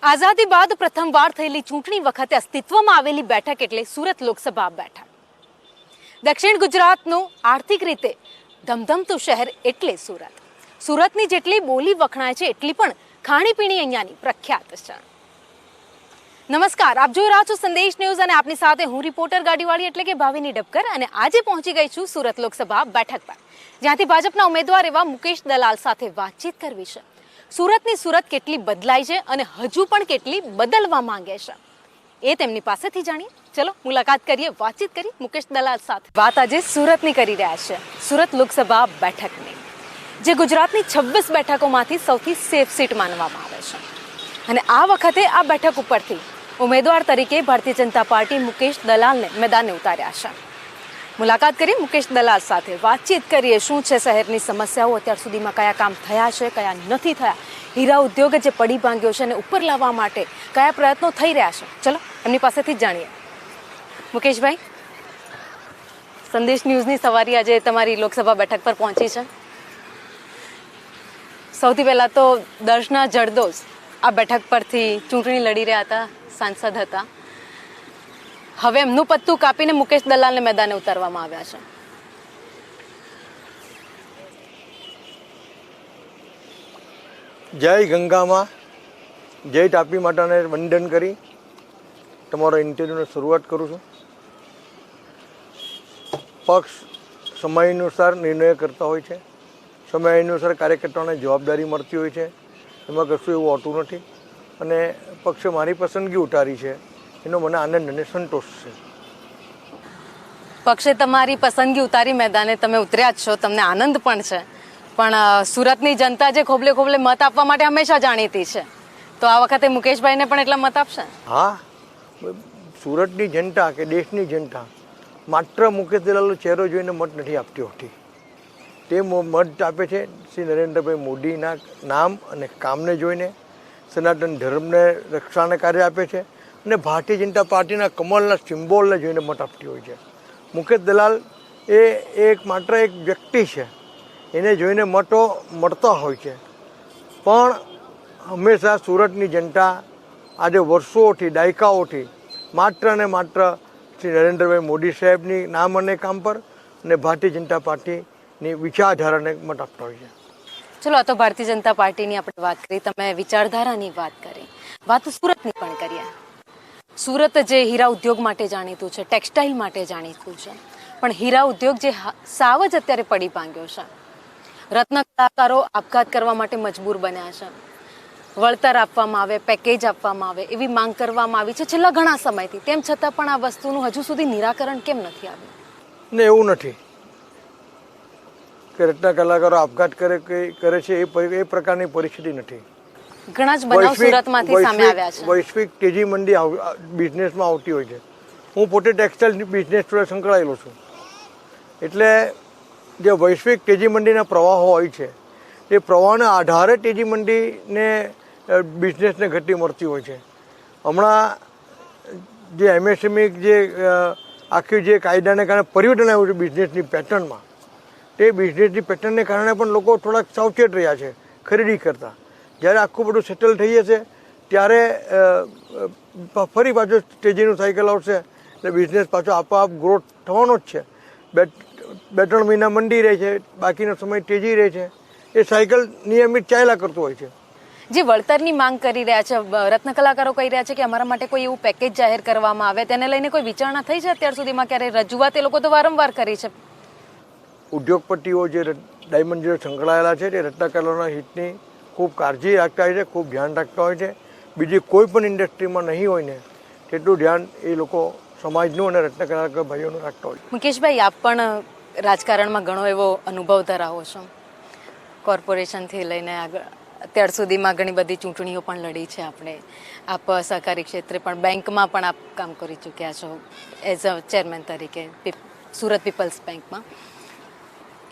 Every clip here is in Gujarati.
આઝાદી બાદ પ્રથમવાર થયેલી ચૂંટણી વખતે અસ્તિત્વમાં આવેલી બેઠક એટલે સુરત લોકસભા બેઠક. દક્ષિણ ગુજરાતનું આર્થિક રીતે ધમધમતું શહેર એટલે સુરત. સુરતની જેટલી બોલી વખણાય છે એટલી પણ ખાણીપીણી અહીંયાની પ્રખ્યાત છે. નમસ્કાર, આપ જોઈ રહ્યા છો સંદેશ ન્યૂઝ અને આપની સાથે હું રિપોર્ટર ગાડીવાળી એટલે કે ભાવિની ડબકર અને આજે પહોંચી ગઈ છું સુરત લોકસભા બેઠક પર, જ્યાંથી ભાજપના ઉમેદવાર એવા મુકેશ દલાલ સાથે વાતચીત કરવી છે. સુરતની સુરત કેટલી બદલાઈ છે અને હજુ પણ કેટલી બદલવા માંગે છે એ તેમની પાસેથી જાણીએ. ચલો મુલાકાત કરીએ, વાતચીત કરી મુકેશ દલાલ સાથે. વાત આજે સુરતની કરી રહ્યા છે, સુરત લોકસભા બેઠકની, જે ગુજરાતની 26 બેઠકોમાંથી સૌથી સેફ સીટ માનવામાં આવે છે. અને આ વખતે આ બેઠક ઉપરથી ઉમેદવાર તરીકે ભારતીય જનતા પાર્ટી મુકેશ દલાલને મેદાને ઉતાર્યા છે. મુલાકાત કરી મુકેશ દલાલ સાથે વાતચીત કરીએ. શું છે શહેરની સમસ્યાઓ, અત્યાર સુધીમાં કયા કામ થયા છે, કયા નથી થયા, હીરા ઉદ્યોગ જે પડી ભાંગ્યો છે અને ઉપર લાવવા માટે કયા પ્રયત્નો થઈ રહ્યા છે. ચલો એમની પાસેથી જ જાણીએ. મુકેશભાઈ, સંદેશ ન્યૂઝની સવારી આજે તમારી લોકસભા બેઠક પર પહોંચી છે. સૌથી પહેલા તો દર્શના જરદોસ આ બેઠક પરથી ચૂંટણી લડી રહ્યા હતા, સાંસદ હતા. હવે એમનું પત્તું કાપીને મુકેશ દલાલને મેદાને ઉતારવામાં આવ્યા છે. જય ગંગામાં, જય તાપી માતાને વંદન કરી તમારો ઇન્ટરવ્યૂની શરૂઆત કરું છું. પક્ષ સમય અનુસાર નિર્ણય કરતા હોય છે, સમય અનુસાર કાર્યકર્તાઓને જવાબદારી મળતી હોય છે. એમાં કશું એવું હોતું નથી અને પક્ષે મારી પસંદગી ઉતારી છે એનો મને આનંદ અને સંતોષ છે. પક્ષે તમારી પસંદગી ઉતારી, મેદાને તમે ઉતર્યા જ છો, તમને આનંદ પણ છે. પણ સુરતની જનતા જે ખોબલે ખોબલે મત આપવા માટે હંમેશા જાણીતી છે, તો આ વખતે મુકેશભાઈને પણ એટલા મત આપશે? હા, સુરતની જનતા કે દેશની જનતા માત્ર મુકેશ દલાલનો ચહેરો જોઈને મત નથી આપતી હોતી. તે મત આપે છે શ્રી નરેન્દ્રભાઈ મોદીના નામ અને કામને જોઈને, સનાતન ધર્મને રક્ષાને કાર્ય આપે છે અને ભારતીય જનતા પાર્ટીના કમળના સિમ્બોલને જોઈને મત આપતી હોય છે. મુકેશ દલાલ એ એક માત્ર એક વ્યક્તિ છે, એને જોઈને મતો મળતા હોય છે. પણ હંમેશા સુરતની જનતા આજે વર્ષોથી, દાયકાઓથી માત્ર ને માત્ર શ્રી નરેન્દ્રભાઈ મોદી સાહેબની નામ અને કામ પર અને ભારતીય જનતા પાર્ટીની વિચારધારાને મત આપતા હોય છે. ચલો, આ તો ભારતીય જનતા પાર્ટીની આપણે વાત કરી, તમે વિચારધારાની વાત કરી, વાત સુરતની પણ કરીએ. સુરત જે હીરા ઉદ્યોગ માટે જાણીતું છે, ટેક્સટાઇલ માટે જાણીતું છે, પણ હીરા ઉદ્યોગ જે સાવ જ અત્યારે પડી ભાંગ્યો છે. રત્ન કલાકારો આપઘાત કરવા માટે મજબૂર બન્યા છે. વળતર આપવામાં આવે, પેકેજ આપવામાં આવે એવી માંગ કરવામાં આવી છે છેલ્લા ઘણા સમયથી. તેમ છતાં પણ આ વસ્તુનું હજુ સુધી નિરાકરણ કેમ નથી આવ્યું? ને એવું નથી કે રત્ન કલાકારો આપઘાત કરે છે એ પ્રકારની પરિસ્થિતિ નથી. ઘણા જ બનાવ સુરતમાંથી સામે આવ્યા છે. વૈશ્વિક તેજી મંદી બિઝનેસમાં આવતી હોય છે. હું પોતે ટેક્સટાઇલ બિઝનેસ જોડે સંકળાયેલો છું. એટલે જે વૈશ્વિક તેજી મંદીના પ્રવાહો હોય છે એ પ્રવાહના આધારે તેજી મંદીને બિઝનેસને ગતિ મળતી હોય છે. હમણાં જે એમએસએમઈ જે આખી જે કાયદાને કારણે પરિવર્તન આવ્યું છે બિઝનેસની પેટર્નમાં, તે બિઝનેસની પેટર્નને કારણે પણ લોકો થોડાક સાવચેત રહ્યા છે ખરીદી કરતા. જ્યારે આખું બધું સેટલ થઈ જશે ત્યારે ફરી પાછું તેજીનું સાયકલ આવશે એટલે બિઝનેસ પાછો આપોઆપ ગ્રોથ થવાનો જ છે. બે ત્રણ મહિના મંદી રહે છે, બાકીનો સમય તેજી રહે છે. એ સાયકલ નિયમિત ચાલ્યા કરતું હોય છે. જે વળતરની માંગ કરી રહ્યા છે, રત્ન કલાકારો કહી રહ્યા છે કે અમારા માટે કોઈ એવું પેકેજ જાહેર કરવામાં આવે, તેને લઈને કોઈ વિચારણા થઈ છે અત્યાર સુધીમાં? ક્યારે રજૂઆત એ લોકો તો વારંવાર કરી છે. ઉદ્યોગપતિઓ જે ડાયમંડ જોડે સંકળાયેલા છે તે રત્ન કલાકારોના હિતની ખૂબ કાળજી રાખતા હોય છે, ખૂબ ધ્યાન રાખતા હોય છે. બીજી કોઈ પણ ઇન્ડસ્ટ્રીમાં નહીં હોય ને તેટલું ધ્યાન એ લોકો સમાજનું અને રત્ન કલાકાર ભાઈઓનું રાખતા હોય. મુકેશભાઈ, આપ પણ રાજકારણમાં ઘણો એવો અનુભવ ધરાવો છો. કોર્પોરેશનથી લઈને આગળ અત્યાર સુધીમાં ઘણી બધી ચૂંટણીઓ પણ લડી છે આપણે. આપ સહકારી ક્ષેત્રે પણ, બેંકમાં પણ આપ કામ કરી ચૂક્યા છો એઝ અ ચેરમેન તરીકે સુરત પીપલ્સ બેંકમાં.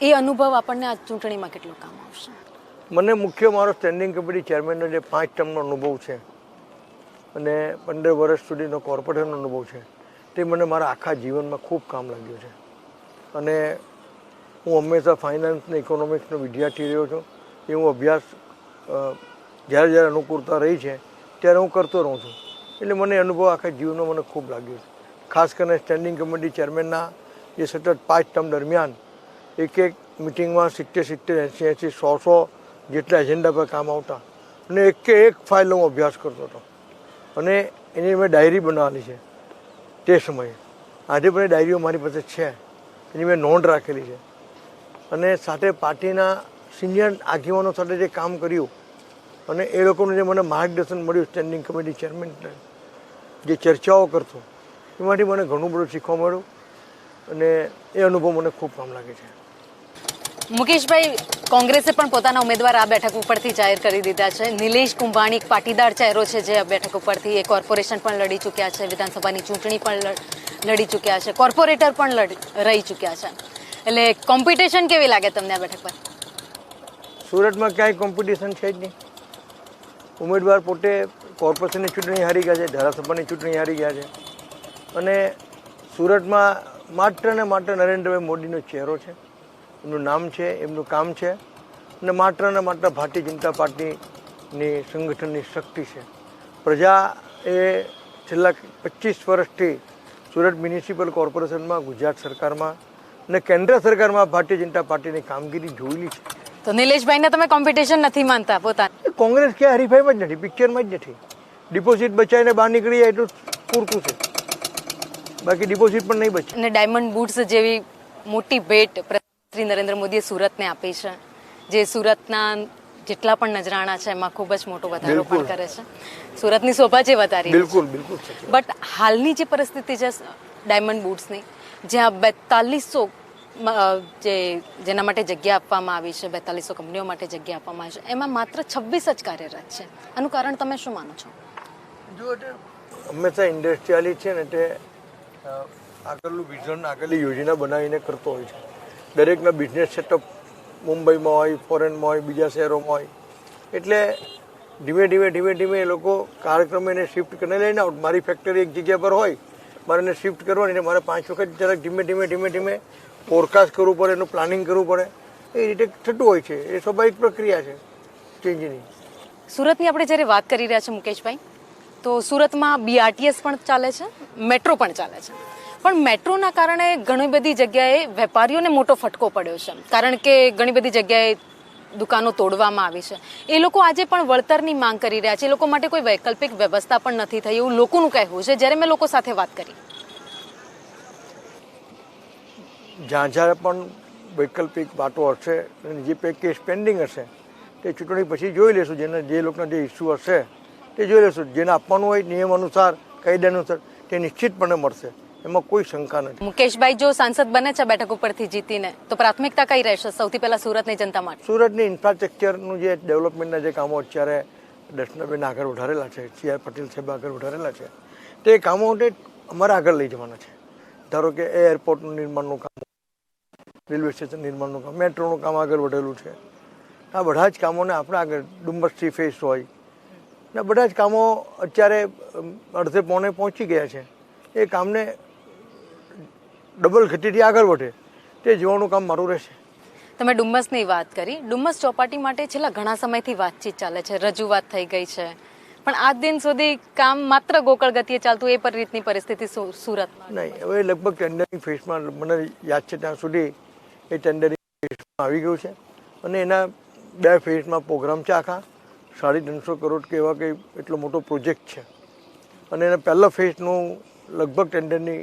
એ અનુભવ આપણને આ ચૂંટણીમાં કેટલો કામ આવશે? મને મુખ્ય મારો સ્ટેન્ડિંગ કમિટી ચેરમેનનો જે 5 ટર્મનો અનુભવ છે અને 15 વર્ષ સુધીનો કોર્પોરેશનનો અનુભવ છે તે મને મારા આખા જીવનમાં ખૂબ કામ લાગ્યું છે. અને હું હંમેશા ફાઇનાન્સ ને ઇકોનોમિક્સનો વિદ્યાર્થી રહ્યો છું. એ હું અભ્યાસ જ્યારે જ્યારે અનુકૂળતા રહી છે ત્યારે હું કરતો રહું છું. એટલે મને અનુભવ આખા જીવનનો મને ખૂબ લાગ્યો છે. ખાસ કરીને સ્ટેન્ડિંગ કમિટી ચેરમેનના જે સતત 5 ટર્મ દરમિયાન એક મિટિંગમાં 70, 80, 100 જેટલા એજન્ડા પર કામ આવતા અને એક ફાઇલનો હું અભ્યાસ કરતો હતો અને એની મેં ડાયરી બનાવવાની છે તે સમયે. આજે પણ એ ડાયરીઓ મારી પાસે છે, એની મેં નોંધ રાખેલી છે. અને સાથે પાર્ટીના સિનિયર આગેવાનો સાથે જે કામ કર્યું અને એ લોકોનું જે મને માર્ગદર્શન મળ્યું સ્ટેન્ડિંગ કમિટી ચેરમેન જે ચર્ચાઓ કરતો એમાંથી મને ઘણું બધું શીખવા મળ્યું અને એ અનુભવ મને ખૂબ કામ લાગે છે. મુકેશભાઈ, કોંગ્રેસે પણ પોતાના ઉમેદવાર આ બેઠક ઉપરથી જાહેર કરી દીધા છે. નિલેશ કુંભાણી એક પાટીદાર ચહેરો છે જે આ બેઠક ઉપરથી એ કોર્પોરેશન પણ લડી ચૂક્યા છે, વિધાનસભાની ચૂંટણી પણ લડી ચૂક્યા છે, કોર્પોરેટર પણ રહી ચૂક્યા છે. એટલે કોમ્પિટિશન કેવી લાગે તમને આ બેઠક પર? સુરતમાં ક્યાંય કોમ્પિટિશન છે જ નહીં. ઉમેદવાર પોતે કોર્પોરેશનની ચૂંટણી હારી ગયા છે, ધારાસભાની ચૂંટણી હારી ગયા છે અને સુરતમાં માત્ર ને માત્ર નરેન્દ્રભાઈ મોદીનો ચહેરો છે, એમનું નામ છે, એમનું કામ છે અને માત્ર ને માત્ર ભારતીય જનતા પાર્ટીની સંગઠનની શક્તિ છે. પ્રજા એ છેલ્લા 25 વર્ષથી સુરત મ્યુનિસિપલ કોર્પોરેશનમાં, ગુજરાત સરકારમાં અને કેન્દ્ર સરકારમાં ભારતીય જનતા પાર્ટીની કામગીરી જોયેલી છે. તો નિલેશભાઈને તમે કોમ્પિટિશન નથી માનતા પોતાને? કોંગ્રેસ ક્યાં હરીફાઈમાં જ નથી, પિક્ચરમાં જ નથી. ડિપોઝિટ બચાવીને બહાર નીકળી જાય એટલું પૂરતું છે, બાકી ડિપોઝિટ પણ નહીં બચે. અને ડાયમંડ બુટ્સ જેવી મોટી ભેટ શ્રી નરેન્દ્ર મોદીએ સુરતને આપી છે, જે સુરતના જેટલા પણ નજરાણા છે એમાં ખૂબ જ મોટો વધારો પણ કરે છે, સુરતની શોભા જે વધારી. બિલકુલ બિલકુલ. બટ હાલની જે પરિસ્થિતિ છે ડાયમંડ બુટ્સની, જ્યાં 4200 જેના માટે જગ્યા આપવામાં આવી છે, 4200 કંપનીઓ માટે જગ્યા આપવામાં આવી છે, એમાં માત્ર 26 જ કાર્યરત છે. આનું કારણ તમે શું માનો છો? જો હંમેશા ઇન્ડસ્ટ્રીયાલિસ્ટ છે ને તે આગળનું વિઝન, આગળની યોજના બનાવીને કરતો હોય છે. દરેકના બિઝનેસ સેટઅપ મુંબઈમાં હોય, ફોરેનમાં હોય, બીજા શહેરોમાં હોય. એટલે ધીમે ધીમે એ લોકો કાર્યક્રમ એને શિફ્ટ કરીને લઈને આઉટ. મારી ફેક્ટરી એક જગ્યા પર હોય, મારે એને શિફ્ટ કરવાની એટલે મારે 5 વખત જરાક ધીમે ફોરકાસ્ટ કરવું પડે, એનું પ્લાનિંગ કરવું પડે. એ રીતે થતું હોય છે, એ સ્વાભાવિક પ્રક્રિયા છે ચેન્જની. સુરતની આપણે જ્યારે વાત કરી રહ્યા છીએ મુકેશભાઈ, તો સુરતમાં BRTS પણ ચાલે છે, મેટ્રો પણ ચાલે છે. પણ મેટ્રોના કારણે ઘણી બધી જગ્યાએ વેપારીઓને મોટો ફટકો પડ્યો છે, કારણ કે ઘણી બધી જગ્યાએ દુકાનો તોડવામાં આવી છે. એ લોકો આજે પણ વળતરની માંગ કરી રહ્યા છે. એ લોકો માટે કોઈ વૈકલ્પિક વ્યવસ્થા પણ નથી થઈ એવું લોકોનું કહેવું છે. જ્યારે મેં લોકો સાથે વાત કરી, જ્યાં પણ વૈકલ્પિક વાતો હશે અને જે પેકેજ પેન્ડિંગ હશે તે ચૂંટણી પછી જોઈ લેશું. જે લોકોના જે ઇસ્યુ હશે તે જોઈ લેશું. જેને આપવાનું હોય નિયમ અનુસાર, કાયદા અનુસાર તે નિશ્ચિતપણે મળશે, એમાં કોઈ શંકા નથી. મુકેશભાઈ જો સાંસદ બને છે બેઠક ઉપરથી જીતીને, તો પ્રાથમિકતા કઈ રહેશે સૌથી પહેલા સુરતની જનતા માટે? સુરતની ઇન્ફ્રાસ્ટ્રક્ચરનું જે ડેવલપમેન્ટના જે કામો અત્યારે દર્શનાબેન આગળ વધારેલા છે, CR પટેલ સાહેબ આગળ વધારેલા છે, તે કામો અમારે આગળ લઈ જવાના છે. ધારો કે એરપોર્ટનું નિર્માણનું કામ, રેલવે સ્ટેશન નિર્માણનું કામ, મેટ્રોનું કામ આગળ વધેલું છે. આ બધા જ કામોને આપણે આગળ, ડુમ્બસ ફેસ હોય ને બધા જ કામો અત્યારે અડધે પોણે પહોંચી ગયા છે. એ કામને ડબલ ગતિથી આગળ વધે તે જોવાનું કામ મારું રહેશે. તમે ડુમ્મસની વાત કરી. ડુમ્મસ ચોપાટી માટે છેલ્લા ઘણા સમયથી વાતચીત ચાલે છે, રજૂઆત થઈ ગઈ છે, પણ આજ દિન સુધી કામ માત્ર ગોકળ ગતિએ ચાલતું એ રીતની પરિસ્થિતિ સુરતમાં નહીં. હવે લગભગ ટેન્ડરિંગ ફેઝમાં મને યાદ છે ત્યાં સુધી એ ટેન્ડરિંગ ફેઝમાં આવી ગયું છે અને એના 2 ફેઝમાં પ્રોગ્રામ છે. આખા 350 કરોડ કે એવા કંઈ એટલો મોટો પ્રોજેક્ટ છે અને એના પહેલા ફેઝનું લગભગ ટેન્ડરની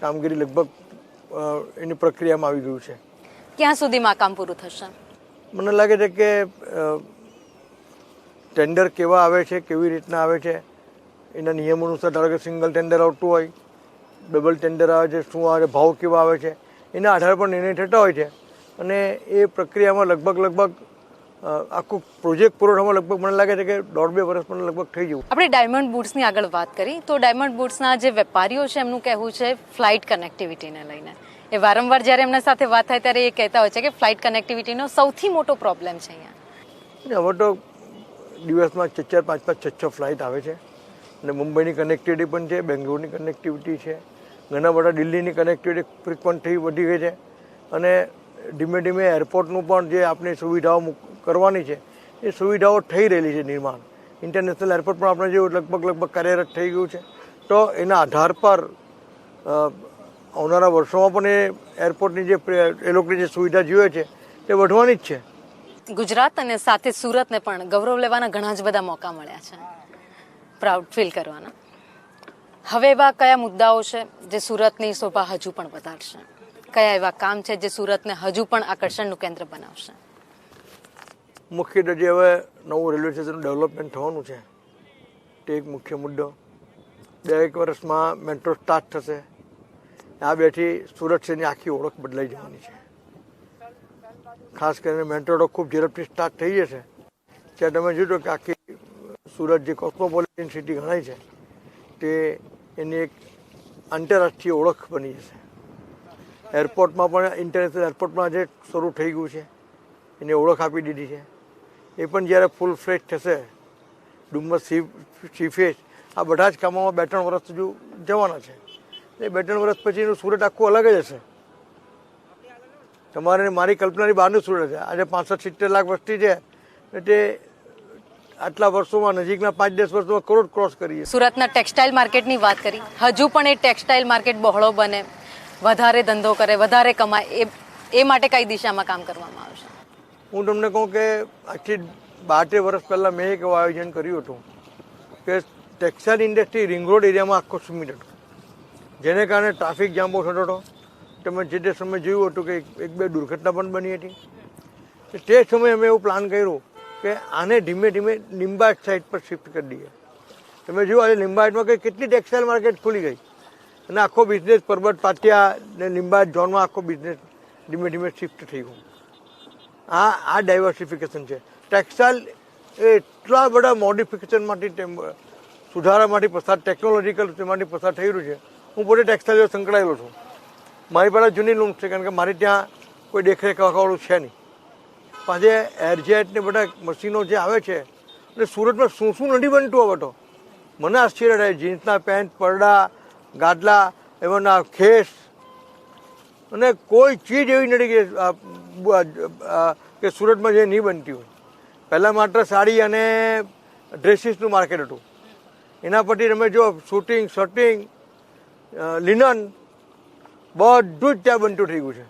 કામગીરી લગભગ એની પ્રક્રિયામાં આવી ગયું છે. ક્યાં સુધીમાં કામ પૂરું થશે? મને લાગે છે કે ટેન્ડર કેવા આવે છે, કેવી રીતના આવે છે, એના નિયમો અનુસાર. ધારો કે સિંગલ ટેન્ડર આવતું હોય, ડબલ ટેન્ડર આવે છે, શું આવે, ભાવ કેવા આવે છે, એના આધાર પર નિર્ણય થતા હોય છે અને એ પ્રક્રિયામાં લગભગ આખું પ્રોજેક્ટ પૂરો થવામાં લગભગ મને લાગે છે કે 1.5-2 વર્ષમાં લગભગ થઈ જવું. આપણે ડાયમંડ બુટ્સની આગળ વાત કરી, તો ડાયમંડ બુટ્સના જે વેપારીઓ છે એમનું કહેવું છે ફ્લાઇટ કનેક્ટિવિટીને લઈને. એ વારંવાર જ્યારે એમના સાથે વાત થાય ત્યારે એ કહેતા હોય છે કે ફ્લાઇટ કનેક્ટિવિટીનો સૌથી મોટો પ્રોબ્લેમ છે અહીંયા. હવે તો દિવસમાં 4-4, 5-5, 6-6 ફ્લાઇટ આવે છે અને મુંબઈની કનેક્ટિવિટી પણ છે, બેંગ્લોરની કનેક્ટિવિટી છે, ઘણા બધા દિલ્હીની કનેક્ટિવિટી ફ્રિકવન્ટલી વધી ગઈ છે અને ધીમે એરપોર્ટનું પણ જે આપણી સુવિધાઓ કરવાની છે એ સુવિધાઓ થઈ રહેલી છે નિર્માણ. ઇન્ટરનેશનલ એરપોર્ટ પણ આપણે જેવું લગભગ કાર્યરત થઈ ગયું છે. તો એના આધાર પર આવનારા વર્ષોમાં પણ એ એરપોર્ટની એ લોકોની જે સુવિધા જોઈએ છે તે વધવાની જ છે. ગુજરાત અને સાથે સુરતને પણ ગૌરવ લેવાના ઘણા જ બધા મોકા મળ્યા છે, પ્રાઉડ ફીલ કરવાના. હવે એવા કયા મુદ્દાઓ છે જે સુરતની શોભા હજુ પણ વધારશે? કયા એવા કામ છે જે સુરતને હજુ પણ આકર્ષણનું કેન્દ્ર બનાવશે? મુખ્યત્વે જે હવે નવું રેલવે સ્ટેશનનું ડેવલપમેન્ટ થવાનું છે તે એક મુખ્ય મુદ્દો. 2 વર્ષમાં મેટ્રો સ્ટાર્ટ થશે. આ બેથી સુરત શહેરની આખી ઓળખ બદલાઈ જવાની છે. ખાસ કરીને મેટ્રો તો ખૂબ ઝડપથી સ્ટાર્ટ થઈ જશે. ત્યાં તમે જોજો કે આખી સુરત જે કોસ્મોપોલિટન સિટી ગણાય છે તે એની એક આંતરરાષ્ટ્રીય ઓળખ બની જશે. એરપોર્ટમાં પણ ઇન્ટરનેશનલ એરપોર્ટમાં જે શરૂ થઈ ગયું છે એને ઓળખ આપી દીધી છે. એ પણ જ્યારે ફૂલ ફ્લેશ થશે, ડુમ્મસ સીફેસ આ બધા જ કામોમાં 2-3 વર્ષ હજુ જવાના છે. એ 2-3 વર્ષ પછીનું સુરત આખું અલગ જ હશે. તમારે મારી કલ્પનાની બહારનું સુરત છે. આજે 65-70 લાખ વસ્તી છે એટલે આટલા વર્ષોમાં નજીકના 5-10 વર્ષમાં કરોડ ક્રોસ કરીએ. સુરતના ટેક્સટાઇલ માર્કેટની વાત કરી, હજુ પણ એ ટેક્સટાઇલ માર્કેટ બહોળો બને, વધારે ધંધો કરે, વધારે કમાય, એ માટે કઈ દિશામાં કામ કરવામાં આવશે? હું તમને કહું કે આજથી 12 વર્ષ પહેલાં મેં એક એવું આયોજન કર્યું હતું કે ટેક્સટાઇલ ઇન્ડસ્ટ્રી રિંગ રોડ એરિયામાં આખો સીમિત હતો, જેને કારણે ટ્રાફિક જામ બહુ થતો હતો. તમે જે તે સમયે જોયું હતું કે 1-2 દુર્ઘટના પણ બની હતી. તે સમયે અમે એવું પ્લાન કર્યું કે આને ધીમે ધીમે લિંબાયત સાઇડ પર શિફ્ટ કરી દઈએ. તમે જુઓ આજે લિંબાયતમાં કેટલી ટેક્સટાઇલ માર્કેટ ખુલી ગઈ અને આખો બિઝનેસ પરબત પાટિયા ને લિંબાયત ઝોનમાં આખો બિઝનેસ ધીમે ધીમે શિફ્ટ થઈ ગયું. આ ડાયવર્સિફિકેશન છે. ટેક્સટાઇલ એટલા બધા મોડિફિકેશનમાંથી સુધારામાંથી પસાર, ટેકનોલોજીકલ તેમાંથી પસાર થઈ રહ્યું છે. હું પોતે ટેક્સટાઇલ સંકળાયેલો છું. મારી પાસે જૂની લૂમ છે કારણ કે મારે ત્યાં કોઈ દેખરેખ રાખવાવાળું છે નહીં. આજે એરજેટ ને બધા મશીનો જે આવે છે એટલે સુરતમાં શું નથી બનતું હવે તો મને આશ્ચર્ય થાય. જીન્સના પેન્ટ, પડદા, ગાદલા, એમાંના ખેસ અને કોઈ ચીજ એવી નથી કે સુરતમાં જે નહીં બનતી હોય. પહેલાં માત્ર સાડી અને ડ્રેસીસનું માર્કેટ હતું. એના પરથી તમે જો શૂટિંગ, શર્ટિંગ, લિનન બધું જ ત્યાં બનતું થઈ ગયું છે.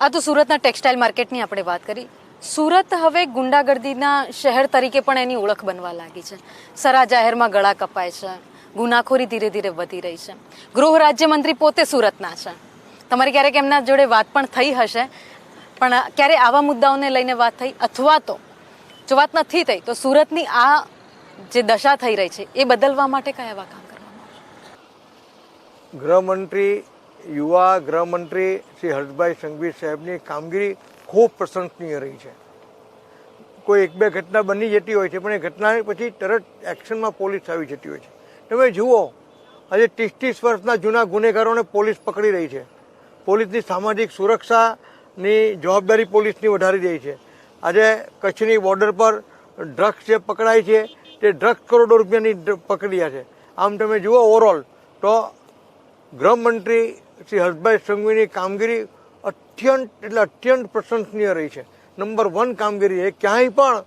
આ તો સુરતના ટેક્સટાઇલ માર્કેટની આપણે વાત કરી. સુરત હવે ગુંડાગર્દીના શહેર તરીકે પણ એની ઓળખ બનવા લાગી છે. સરા જાહેરમાં ગળા કપાય છે, ગુનાખોરી ધીરે ધીરે વધી રહી છે. ગૃહ રાજ્યમંત્રી પોતે સુરતના છે. તમારી ક્યારેક એમના જોડે વાત પણ થઈ હશે, પણ ક્યારે આવા મુદ્દાઓને લઈને વાત થઈ? અથવા તો જો વાત નથી થઈ તો સુરતની આ જે દશા થઈ રહી છે એ બદલવા માટે કયા એવા કામ કરવામાં આવશે? ગૃહમંત્રી, યુવા ગૃહમંત્રી શ્રી હર્ષભાઈ સંઘવી સાહેબની કામગીરી ખૂબ પ્રશંસનીય રહી છે. કોઈ 1-2 ઘટના બની જતી હોય છે પણ એ ઘટના પછી તરત એક્શનમાં પોલીસ આવી જતી હોય છે. તમે જુઓ આજે 30-30 વર્ષના જૂના ગુનેગારોને પોલીસ પકડી રહી છે. પોલીસની સામાજિક સુરક્ષાની જવાબદારી પોલીસની વધારી રહી છે. આજે કચ્છની બોર્ડર પર ડ્રગ્સ જે પકડાય છે તે ડ્રગ્સ કરોડો રૂપિયાની પકડ્યા છે. આમ તમે જુઓ ઓવરઓલ તો ગૃહમંત્રી શ્રી હર્ષભાઈ સંઘવીની કામગીરી અત્યંત પ્રશંસનીય રહી છે. નંબર 1 કામગીરી એ ક્યાંય પણ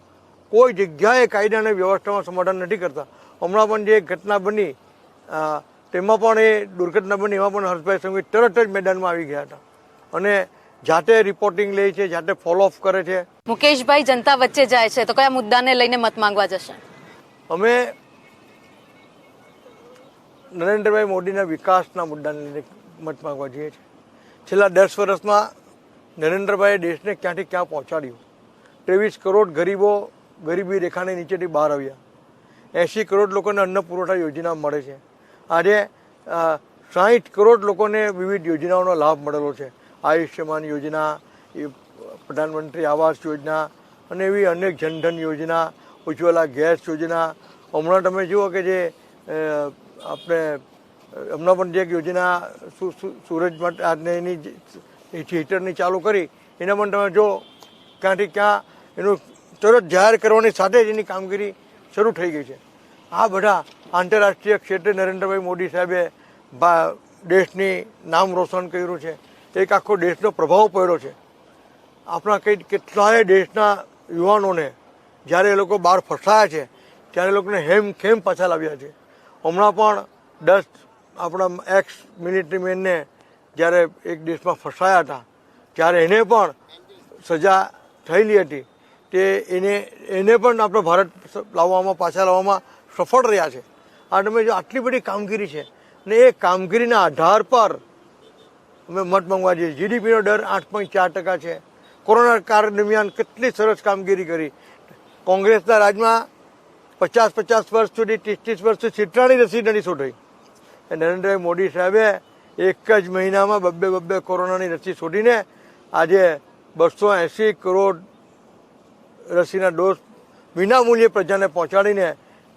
કોઈ જગ્યાએ કાયદા અને વ્યવસ્થામાં સમાધાન નથી કરતા. હમણાં પણ જે ઘટના બની તેમાં પણ એ દુર્ઘટના બની એમાં પણ હર્ષભાઈ સંઘવી તરત જ મેદાનમાં આવી ગયા હતા અને જાતે રિપોર્ટિંગ લે છે, જાતે ફોલો અપ કરે છે. મુકેશભાઈ જનતા વચ્ચે જાય છે તો કયા મુદ્દાને લઈને મત માંગવા જશે? અમે નરેન્દ્રભાઈ મોદીના વિકાસના મુદ્દાને લઈને મત માંગવા જઈએ છીએ. છેલ્લા 10 વર્ષમાં નરેન્દ્રભાઈએ દેશને ક્યાંથી ક્યાં પહોંચાડ્યું. 23 કરોડ ગરીબો ગરીબી રેખાની નીચેથી બહાર આવ્યા. 80 કરોડ લોકોને અન્ન પુરવઠા યોજના મળે છે. આજે 60 કરોડ લોકોને વિવિધ યોજનાઓનો લાભ મળેલો છે. આયુષ્યમાન યોજના, પ્રધાનમંત્રી આવાસ યોજના અને એવી અનેક જનધન યોજના, ઉજ્જવલા ગેસ યોજના. હમણાં તમે જુઓ કે જે આપણે હમણાં પણ જે યોજના સૂરજ માટે એની હીટરની ચાલુ કરી એના પણ તમે જો ક્યાંથી ક્યાં એનું તરત જાહેર કરવાની સાથે જ એની કામગીરી શરૂ થઈ ગઈ છે. આ બધા આંતરરાષ્ટ્રીય ક્ષેત્રે નરેન્દ્રભાઈ મોદી સાહેબે દેશની નામ રોશન કર્યું છે. એક આખો દેશનો પ્રભાવ પડ્યો છે. આપણા કેટલાય દેશના યુવાનોને જ્યારે એ લોકો બહાર ફસાયા છે ત્યારે લોકોને ખેમ પાછા લાવ્યા છે. હમણાં પણ 10 આપણા એક્સ મિલિટરી મેનને જ્યારે એક દેશમાં ફસાયા હતા ત્યારે એને પણ સજા થયેલી હતી તે એને પણ આપણે ભારત પાછા લાવવામાં સફળ રહ્યા છે. આ તમે જો આટલી બધી કામગીરી છે ને એ કામગીરીના આધાર પર અમે મત માંગવા જઈએ. જીડીપીનો દર 8.4% છે. કોરોના કાળ દરમિયાન કેટલી સરસ કામગીરી કરી. કોંગ્રેસના રાજમાં 50 વર્ષ સુધી 30 વર્ષ સુધી છીટરાણી રસી નથી શોધાઈ. નરેન્દ્ર મોદી સાહેબે એક જ મહિનામાં બબ્બે કોરોનાની રસી શોધીને આજે 280 કરોડ રસીના ડોઝ વિનામૂલ્યે પ્રજાને પહોંચાડીને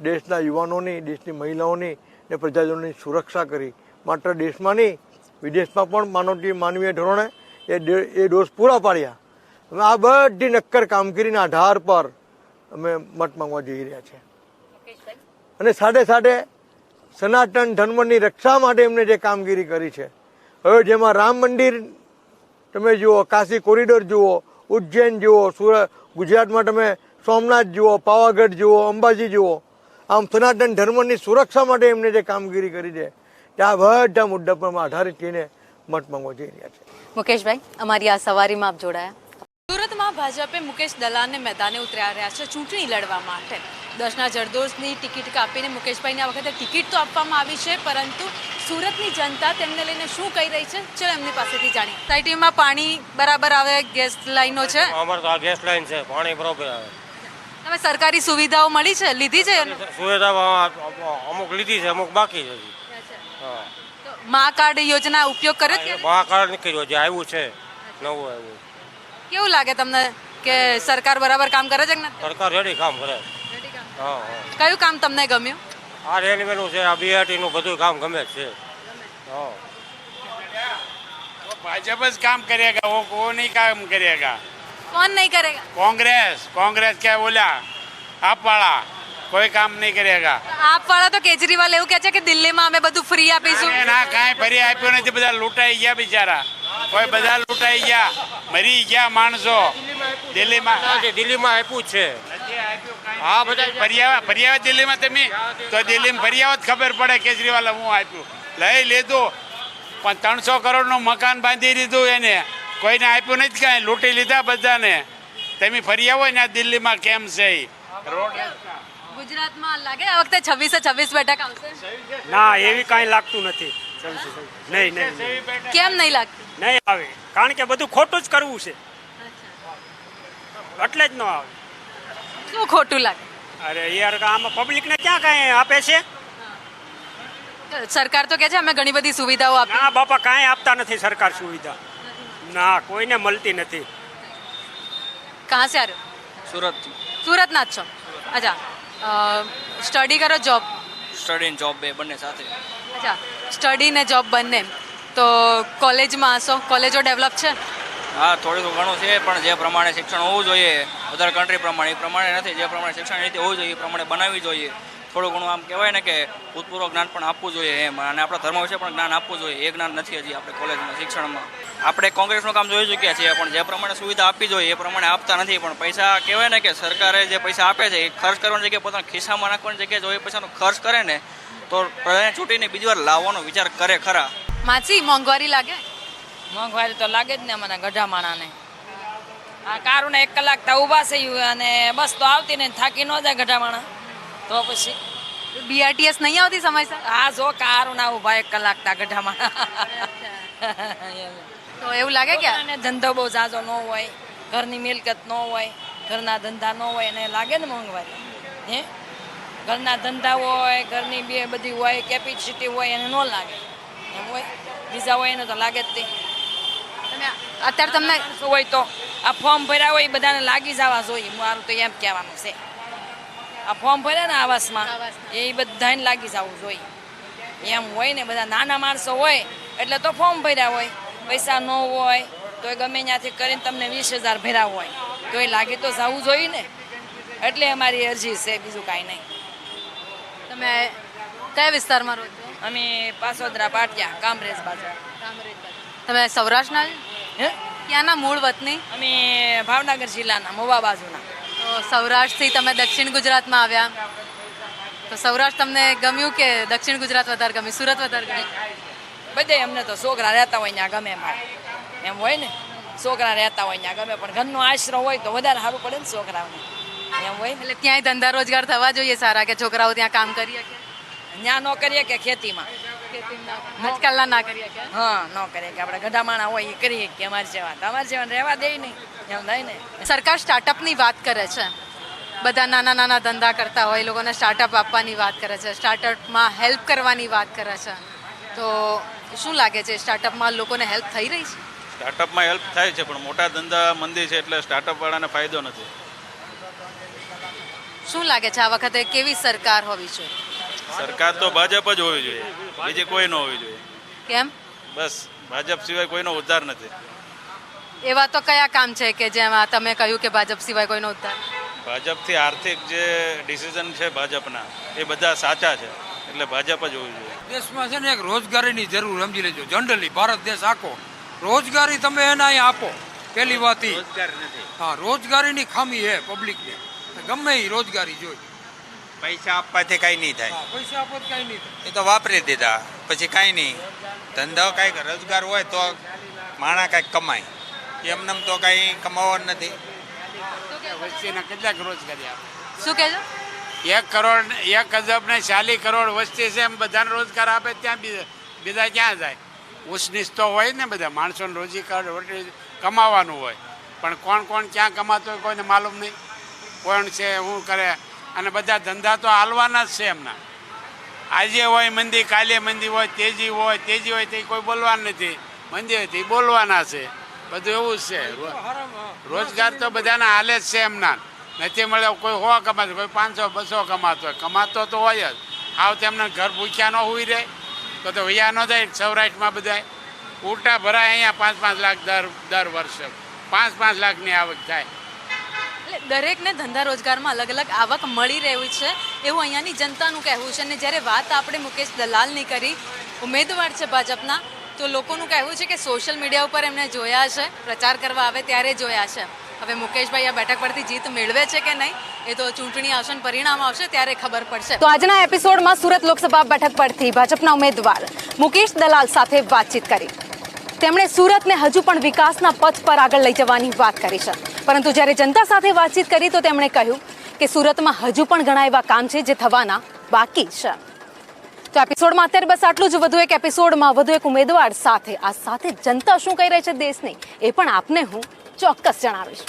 દેશના યુવાનોની, દેશની મહિલાઓની ને પ્રજાજનોની સુરક્ષા કરી. માત્ર દેશમાં નહીં, વિદેશમાં પણ માનવીય ધોરણે એ ડોઝ પૂરા પાડ્યા. અમે આ બધી નક્કર કામગીરીના આધાર પર અમે મત માંગવા જઈ રહ્યા છીએ. અને સાથે સાથે સનાતન ધર્મની રક્ષા માટે એમને જે કામગીરી કરી છે, હવે જેમાં રામ મંદિર તમે જુઓ, કાશી કોરિડોર જુઓ, ઉજ્જૈન જુઓ, ગુજરાતમાં તમે સોમનાથ જુઓ, પાવાગઢ જુઓ, અંબાજી જુઓ, આમ સનાતન ધર્મની સુરક્ષા માટે એમને જે કામગીરી કરી છે ત્યાં બધા મુદ્દા પર આધારિત થઈને મત માંગવા જઈ રહ્યા છે. મુકેશભાઈ, અમારી આ સવારીમાં આપ જોડાયા. સુરતમાં ભાજપે મુકેશ દલાલને મેદાને ઉતર્યા રહ્યા છે ચૂંટણી લડવા માટે. 10ના જરદોશની ટિકિટ કાપીને મુકેશભાઈને આ વખતે ટિકિટ તો આપવામાં આવી છે, પરંતુ સુરતની જનતા તેમને લઈને શું કહી રહી છે, ચલો એમની પાસેથી જાણીએ. સોસાયટીમાં પાણી બરાબર આવે, ગેસ લાઈનો છે? અમારે તો આ ગેસ લાઈન છે, પાણી બરોબર આવે. તમે સરકારી સુવિધાઓ મળી છે, લીધી છે? સુવિધા અમુક લીધી છે, અમુક બાકી છે. હા, મા કાર્ડ યોજના ઉપયોગ કર્યો છે? મા કાર્ડ નીકળ્યો જે આવ્યું છે, નવું આવ્યું. કેવું લાગે તમને કે સરકાર બરાબર કામ કરે છે કે નથી? સરકાર રેડી કામ કરે. હા, કયું કામ તમને ગમ્યું? આ રેલવેનું છે, આ BRT નું બધું કામ ગમે છે. હા, भाजप काम करेगा, वो नहीं काम करेगा. कौन नहीं करेगा? कांग्रेस क्या बोला, आप वाला कोई काम नहीं करेगा. આપ વાળા તો કેજરીવાલ એવું કહે છે કે દિલ્હીમાં અમે બધું ફ્રી આપીશું. ના કાંઈ ફરી આપ્યું નથી, બધા લૂંટાઈ ગયા બિચારા. કોઈ બધા લૂંટાઈ ગયા, મરી ગયા માણસો દિલ્હીમાં આપ્યું છે. હા, બધા ફરિયાવા દિલ્હીમાં તમે તો દિલ્હીમાં ફરિયાવા જ ખબર પડે કેજરીવાલે હું આપ્યું. લઈ લીધું પણ 300 કરોડનું મકાન બાંધી દીધું એને, કોઈને આપ્યું નથી કાંઈ, લૂંટી લીધા બધાને. તમે ફરિયાવો ને દિલ્હીમાં કેમ છે રોડ ગુજરાતમાં લાગે આ વખતે 26 બેઠક આવશે? ના, એવી કાંઈ લાગતું નથી. નહીં કેમ નહીં લાગતું? નહીં આવે, કારણ કે બધું ખોટું જ કરવું છે એટલે જ ન આવે. શું ખોટું લાગે? અરે યાર, આમાં પબ્લિકને ક્યાં કાંઈ આપે છે? સરકાર તો કહે છે અમે ઘણી બધી સુવિધાઓ આપી. ના બાપા, કાંઈ આપતા નથી સરકાર સુવિધા. ના, કોઈને મળતી નથી. કહાં સે આ રહે હો? સુરત. સુરતના જ છો? અચ્છા, સ્ટડી કરો, જોબ? સ્ટડી એન્ડ જોબ બે બંને સાથે. અચ્છા, સ્ટડી ને જોબ બંને. તો કોલેજમાં હશો, કોલેજો ડેવલપ છે? હા, થોડું ઘણું છે, પણ જે પ્રમાણે શિક્ષણ હોવું જોઈએ અધર કન્ટ્રી પ્રમાણે એ પ્રમાણે નથી. જે પ્રમાણે શિક્ષણ નીતિ હોવું જોઈએ એ પ્રમાણે બનાવવી જોઈએ. થોડું ઘણું આમ કહેવાય ને કે ભૂતપૂર્વ જ્ઞાન પણ આપવું જોઈએ એમ, અને આપણા ધર્મ વિશે પણ જ્ઞાન આપવું જોઈએ. એ જ્ઞાન નથી હજી આપણે કોલેજમાં, શિક્ષણમાં. આપણે કોંગ્રેસનું કામ જોઈ ચૂક્યા છીએ, પણ જે પ્રમાણે સુવિધા આપવી જોઈએ એ પ્રમાણે આપતા નથી. પણ પૈસા કહેવાય ને કે સરકારે જે પૈસા આપે છે એ ખર્ચ કરવાની જગ્યાએ પોતાના ખિસ્સામાં નાખવાની જગ્યાએ જો એ પૈસાનો ખર્ચ કરે ને તો પ્રજાને છૂટીને બીજી વાર લાવવાનો વિચાર કરે ખરા. માછી, મોંઘવારી લાગે? મોંઘવારી તો લાગે જ ને મને ગઢા માણાને. આ કારુને 1 કલાક તો ઊભા છે અને બસ તો આવતી ને થાકી ન જાય ગઢા માણા તો પછી BRTS નહીં આવતી સમયસર? આ જો કારું ના ઊભા 1 કલાક તા ગઢા માણા. તો એવું લાગે કે અને ધંધો બહુ ઝાઝો ન હોય, ઘરની મિલકત ન હોય, ઘરના ધંધા ન હોય એને લાગે ને મોંઘવારી. હે, ઘરના ધંધા હોય, ઘરની બે બધી હોય, કેપેસિટી હોય એને ન લાગે. એમ હોય બીજા હોય એને તો લાગે જ તે. તમે અત્યારે તમને શું હોય તો આ ફોર્મ ભર્યા હોય એ બધાને લાગી જવા જોઈએ. મારું તો એમ કહેવાનું છે, આ ફોર્મ ભર્યા ને આવાસમાં એ બધાને લાગી જવું જોઈએ. એમ હોય ને, બધા નાના માણસો હોય એટલે તો ફોર્મ ભર્યા હોય, પૈસા ન હોય તો એ ગમે ત્યાંથી કરીને તમને 20,000 ભર્યા હોય તો એ લાગી તો જવું જોઈએ ને. એટલે અમારી અરજી છે, બીજું કાંઈ નહીં. તમે કયા વિસ્તારમાં રહો છો? અમે પાસોદરા પાટિયા કામરેજ બાજુ. તમે સૌરાષ્ટ્રના? હે, ક્યાંના મૂળ વતની? અમે ભાવનગર જિલ્લાના મોવા બાજુના. તો સૌરાષ્ટ્રથી તમે દક્ષિણ ગુજરાતમાં આવ્યા, તો સૌરાષ્ટ્ર તમને ગમ્યું કે દક્ષિણ ગુજરાત વધારે ગમ્યું, સુરત વધારે ગમ્યું? બધે અમને તો છોકરા રહેતા હોય ત્યાં ગમે ભાઈ, એમ હોય ને છોકરા રહેતા હોય ત્યાં ગમે, પણ ઘરનો આશરો હોય તો વધારે સારું પડે ને છોકરાઓને, એમ હોય ને. એટલે ત્યાંય ધંધા રોજગાર થવા જોઈએ સારા, કે છોકરાઓ ત્યાં કામ કરી શકે, ત્યાં ન કરીએ કે ખેતીમાં, આજકાલના ના કરી શકે. હા ન કરીએ કે આપણે ગધામાણા હોય એ કરીએ કે અમારી સેવા, તમારી સેવા રહેવા દે નહીં, એમ થાય ને. સરકાર સ્ટાર્ટઅપની વાત કરે છે, બધા નાના નાના ધંધા કરતા હોય એ લોકોને સ્ટાર્ટઅપ આપવાની વાત કરે છે, સ્ટાર્ટઅપમાં હેલ્પ કરવાની વાત કરે છે. તો શું લાગે છે, સ્ટાર્ટઅપમાં લોકોને હેલ્પ થઈ રહી છે? સ્ટાર્ટઅપમાં હેલ્પ થાય છે, પણ મોટા ધંધા મંદી છે એટલે સ્ટાર્ટઅપ વાળાને ફાયદો નથી. શું લાગે છે આ વખતે કેવી સરકાર હોવી જોઈએ? સરકાર તો ભાજપ જ હોવી જોઈએ, બીજી કોઈ ન હોવી જોઈએ. કેમ? બસ ભાજપ સિવાય કોઈનો ઉદ્ધાર નથી. એવા તો કયા કામ છે કે જેમાં તમે કહ્યું કે ભાજપ સિવાય કોઈનો ઉદ્ધાર? ભાજપથી આર્થિક જે ડિસિઝન છે ભાજપના એ બધા સાચા છે, એટલે ભાજપ જ હોવી જોઈએ. દેશમાં છે ને એક રોજગારીની જરૂર, સમજી લેજો. જનરલી ભારત દેશ આખો રોજગારી તમે એને અહીંયા આપો, પહેલી વાત ઈ. હા, રોજગારીની ખામી હે પબ્લિકને, ગમે એ રોજગારી જોઈ. પૈસા આપવાથી કાંઈ નહીં થાય, પૈસા આપો તો કાંઈ નહીં થાય. એ તો વાપરી દીધા પછી કાંઈ નહીં. ધંધો કાંઈક રોજગાર હોય તો માણા કાંઈક કમાય, એમને તો કાંઈ કમાવાનું નથી. વસ્તીના કેટલાક રોજગારી આપે? શું કહેજો? 1 કરોડ 1 અજબ ને 40 કરોડ વસ્તી છે, એમ બધાને રોજગાર આપે ત્યાં બીજા ક્યાં જાય? ઉસનીસ તો હોય ને, બધા માણસોને રોજગાર કમાવાનું હોય, પણ કોણ કોણ ક્યાં કમાતો હોય કોઈને માલુમ નહીં. કોણ છે શું કરે, અને બધા ધંધા તો હાલવાના જ છે એમના. આજે હોય મંદી, કાલે મંદી હોય, તેજી હોય તે કોઈ બોલવાનું નથી, મંદી હોય તે બોલવાના છે, બધું એવું જ છે. રોજગાર તો બધાના હાલે જ છે એમના, નથી મળે. કોઈ 100 કમાતો, કોઈ 500 200 કમાતો હોય, કમાતો તો હોય જ. આવ તેમને ઘર ભૂખ્યા ન હોઈ રહે તો વૈયા ન જાય. સૌરાષ્ટ્રમાં બધા ઉલટા ભરાય, અહીંયા 5-5 લાખ દર વર્ષે 5-5 લાખની આવક થાય. એટલે દરેકને ધંધા રોજગારમાં અલગ અલગ આવક મળી રહ્યું છે એવું અહીંયાની જનતાનું કહેવું છે. અને જ્યારે વાત આપણે મુકેશ દલાલની કરી, ઉમેદવાર છે ભાજપના, તો લોકોનું કહેવું છે કે સોશિયલ મીડિયા ઉપર એમને જોયા છે, પ્રચાર કરવા આવે ત્યારે જોયા છે. હવે મુકેશભાઈ આ બેઠક પરથી જીત મેળવે છે કે નહીં એ તો ચૂંટણી આવશે, પરિણામ આવશે ત્યારે ખબર પડશે. તો આજના એપિસોડમાં સુરત લોકસભા બેઠક પરથી ભાજપના ઉમેદવાર મુકેશ દલાલ સાથે વાતચીત કરી. તેમણે સુરતને હજુ પણ વિકાસના પથ પર આગળ લઈ જવાની વાત કરી છે, પરંતુ જ્યારે જનતા સાથે વાતચીત કરી તો તેમણે કહ્યું કે સુરતમાં હજુ પણ ઘણા એવા કામ છે જે થવાના બાકી છે. તો એપિસોડમાં અત્યારે બસ આટલું જ. વધુ એક એપિસોડમાં વધુ એક ઉમેદવાર સાથે જનતા શું કહી રહી છે દેશની એ પણ આપને હું ચોક્કસ જણાવીશ.